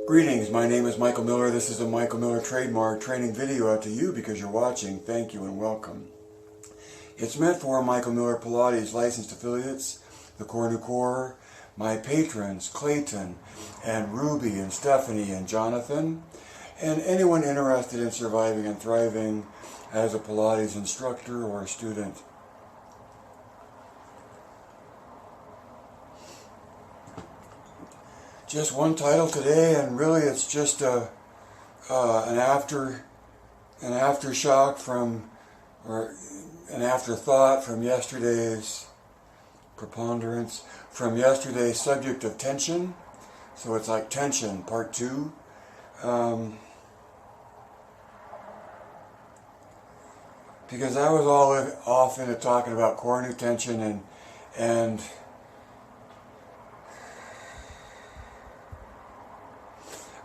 Greetings, my name is Michael Miller. This is a Michael Miller trademark training video out to you because you're watching. Thank you and welcome. It's meant for Michael Miller Pilates licensed affiliates, the Core New Core, my patrons, Clayton and Ruby and Stephanie and Jonathan, and anyone interested in surviving and thriving as a Pilates instructor or student. Just one title today, and really it's just an aftershock from, or an afterthought from yesterday's preponderance, from yesterday's subject of tension. So it's like tension, part 2. Because I was all off into talking about core new tension and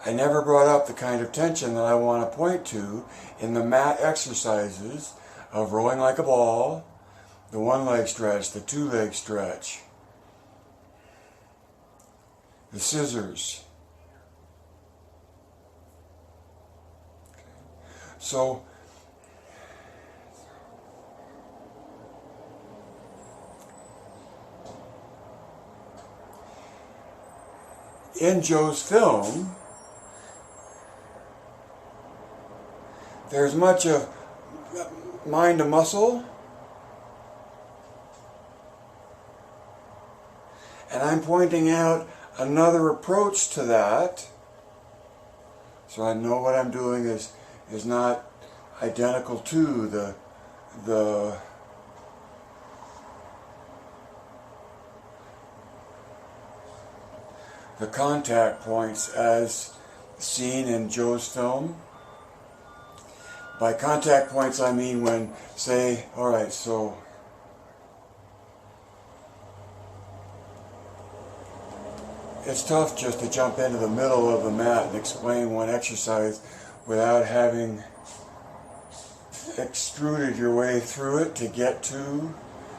I never brought up the kind of tension that I want to point to in the mat exercises of rolling like a ball, the one leg stretch, the two leg stretch, the scissors. Okay. So, in Joe's film, there's much of mind to muscle, and I'm pointing out another approach to that, so I know what I'm doing is not identical to the contact points as seen in Joe's film. By contact points, I mean when, say, alright, so it's tough just to jump into the middle of the mat and explain one exercise without having extruded your way through it to get to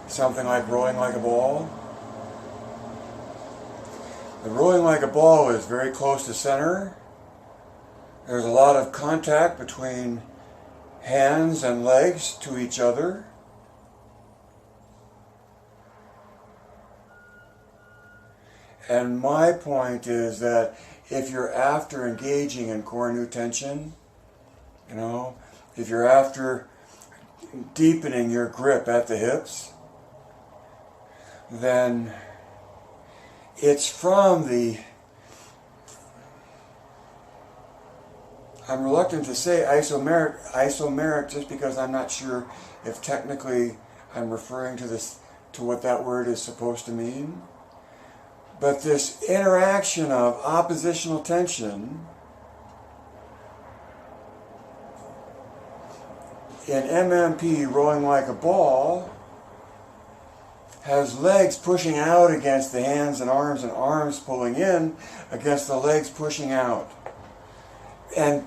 something like rolling like a ball. The rolling like a ball is very close to center. There's a lot of contact between hands and legs to each other. And my point is that if you're after engaging in core new tension, if you're after deepening your grip at the hips, then it's from the, I'm reluctant to say isomeric just because I'm not sure if technically I'm referring to what that word is supposed to mean. But this interaction of oppositional tension in MMP, rolling like a ball, has legs pushing out against the hands and arms pulling in against the legs pushing out. And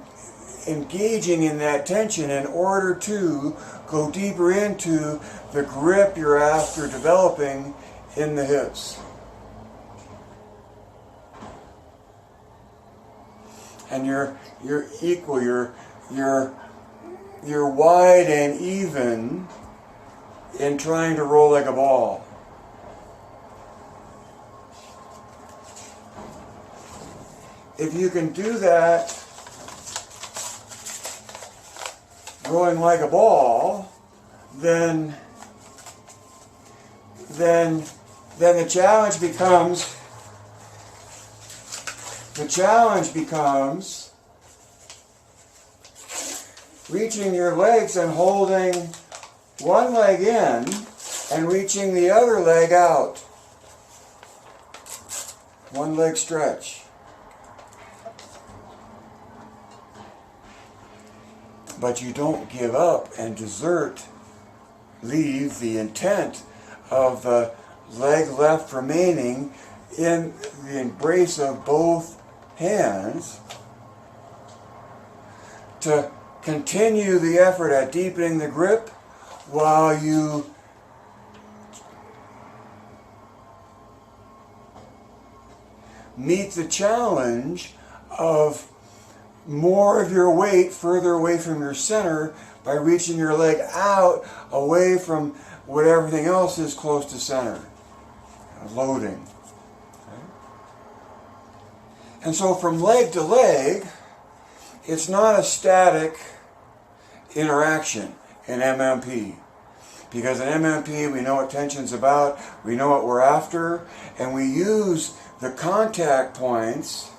engaging in that tension in order to go deeper into the grip you're after developing in the hips. And you're equal, you're wide and even in trying to roll like a ball. If you can do that rolling like a ball, then the challenge becomes reaching your legs and holding one leg in and reaching the other leg out. One leg stretch. But you don't give up and leave the intent of the leg left remaining in the embrace of both hands to continue the effort at deepening the grip while you meet the challenge of more of your weight further away from your center by reaching your leg out away from what everything else is close to center. Loading. Okay. And so from leg to leg, it's not a static interaction in MMP. Because in MMP, we know what tension's about, we know what we're after, and we use the contact points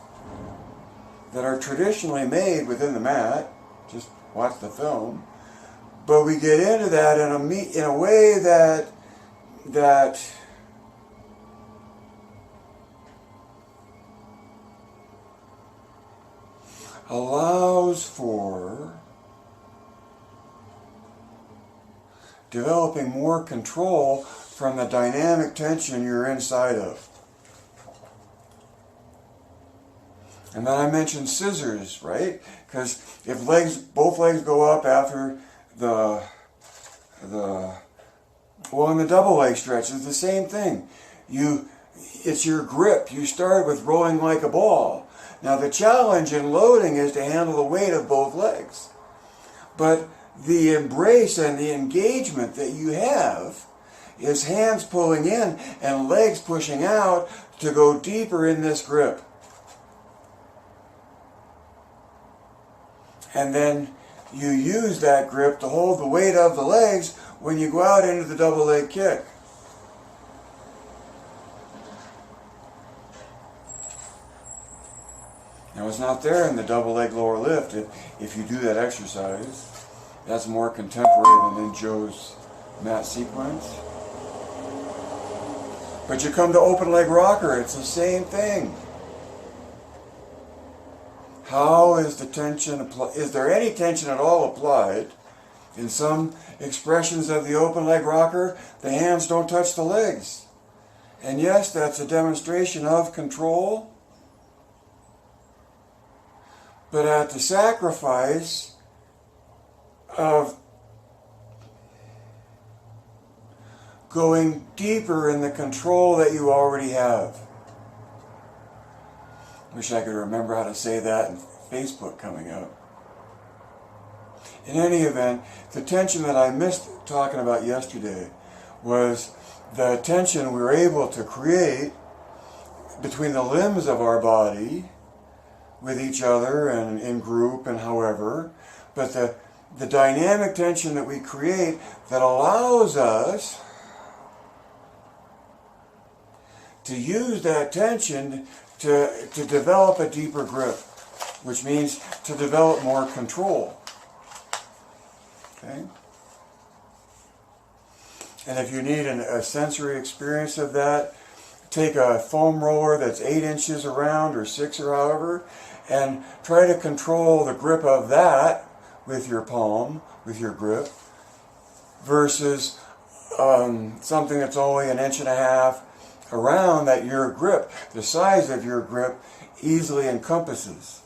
that are traditionally made within the mat. Just watch the film. But we get into that in a way that allows for developing more control from the dynamic tension you're inside of. And then I mentioned scissors, right? Because if both legs go up after in the double leg stretch, it's the same thing. It's your grip. You start with rolling like a ball. Now the challenge in loading is to handle the weight of both legs. But the embrace and the engagement that you have is hands pulling in and legs pushing out to go deeper in this grip. And then you use that grip to hold the weight of the legs when you go out into the double leg kick. Now it's not there in the double leg lower lift if you do that exercise. That's more contemporary than in Joe's mat sequence. But you come to open leg rocker, it's the same thing. How is the tension applied? Is there any tension at all applied? In some expressions of the open leg rocker, the hands don't touch the legs. And yes, that's a demonstration of control, but at the sacrifice of going deeper in the control that you already have. Wish I could remember how to say that in Facebook coming up. In any event, the tension that I missed talking about yesterday was the tension we were able to create between the limbs of our body with each other and in group and however, but the dynamic tension that we create that allows us to use that tension to develop a deeper grip, which means to develop more control. Okay? And if you need a sensory experience of that, take a foam roller that's 8 inches around or 6 or however, and try to control the grip of that with your palm, with your grip, versus something that's only 1.5 inches around that your grip, the size of your grip, easily encompasses.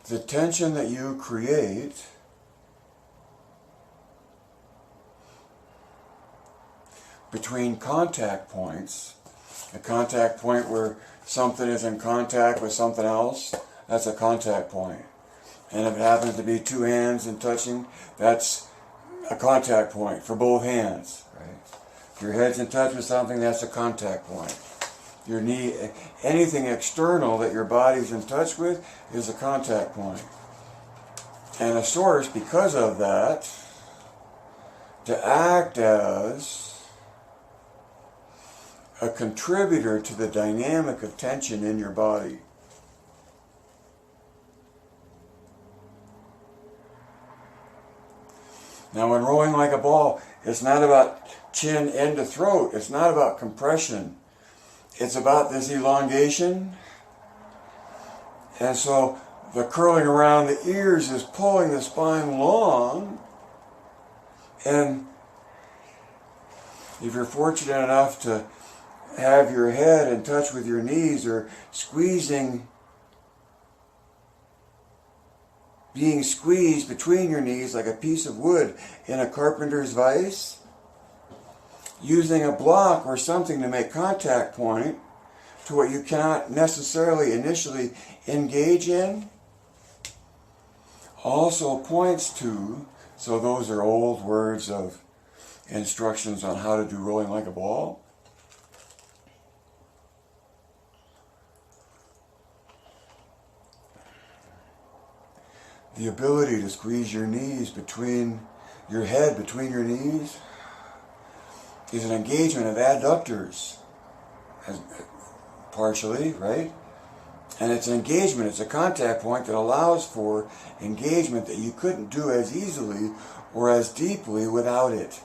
The tension that you create between contact points, a contact point where something is in contact with something else, that's a contact point. And if it happens to be 2 hands and touching, that's a contact point for both hands. Right? If your head's in touch with something, that's a contact point. Your knee, anything external that your body's in touch with is a contact point. And a source, because of that, to act as a contributor to the dynamic of tension in your body. Now when rolling like a ball, it's not about chin end to throat. It's not about compression. It's about this elongation. And so the curling around the ears is pulling the spine long. And if you're fortunate enough to have your head in touch with your knees, or being squeezed between your knees like a piece of wood in a carpenter's vise, using a block or something to make contact point to what you cannot necessarily initially engage in, also points to, so those are old words of instructions on how to do rolling like a ball. The ability to squeeze your knees between your head, between your knees, is an engagement of adductors, partially, right? And it's an engagement, it's a contact point that allows for engagement that you couldn't do as easily or as deeply without it.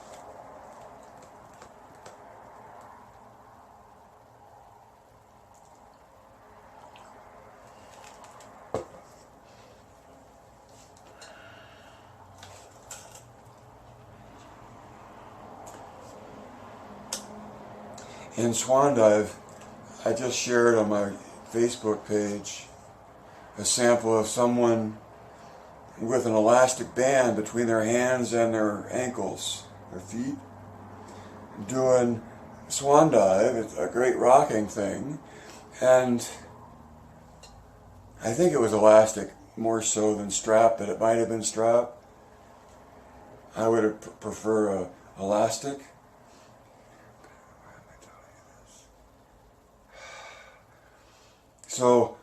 In Swan Dive, I just shared on my Facebook page a sample of someone with an elastic band between their hands and their ankles, their feet, doing Swan Dive. It's a great rocking thing, and I think it was elastic more so than strap, but it might have been strap. I would prefer elastic. So,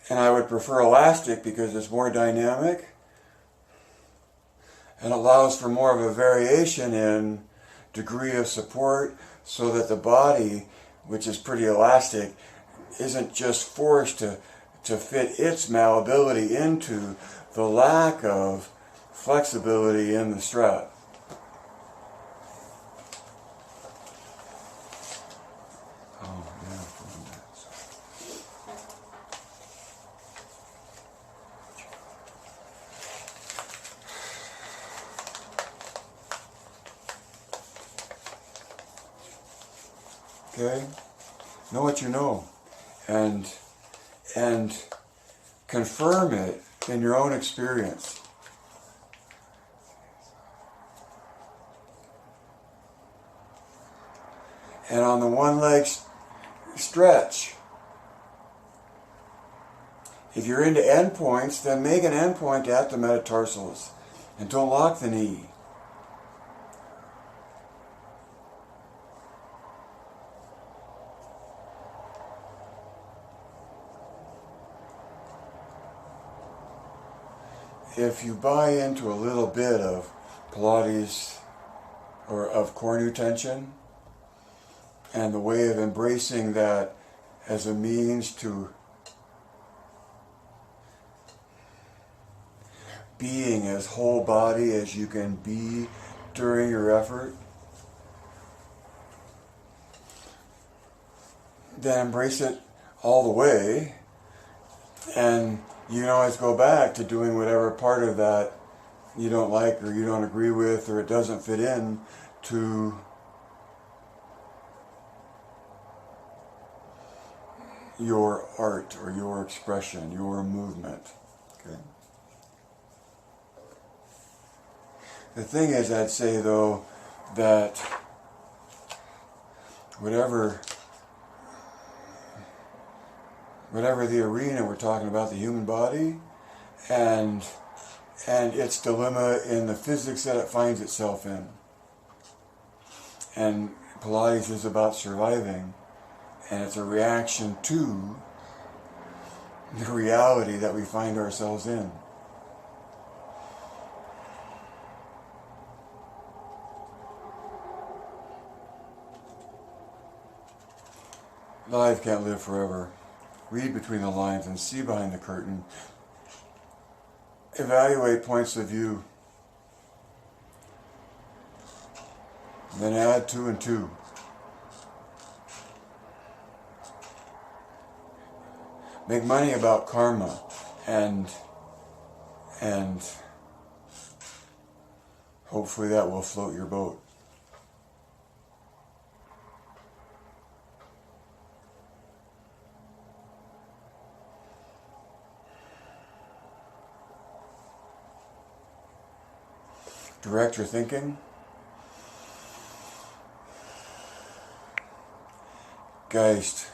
and I would prefer elastic because it's more dynamic and allows for more of a variation in degree of support, so that the body, which is pretty elastic, isn't just forced to fit its malleability into the lack of flexibility in the strap. Okay? Know what you know, and confirm it in your own experience. And on the one leg stretch, if you're into endpoints, then make an endpoint at the metatarsals and don't lock the knee. If you buy into a little bit of Pilates or of core new tension and the way of embracing that as a means to being as whole body as you can be during your effort, then embrace it all the way, and you can always go back to doing whatever part of that you don't like or you don't agree with or it doesn't fit in to your art or your expression, your movement. Okay. The thing is, I'd say though, that whatever the arena we're talking about, the human body, and its dilemma in the physics that it finds itself in. And Pilates is about surviving, and it's a reaction to the reality that we find ourselves in. Life can't live forever. Read between the lines and see behind the curtain. Evaluate points of view. Then add 2 and 2. Make money about karma and hopefully that will float your boat. direct your thinking. Geist.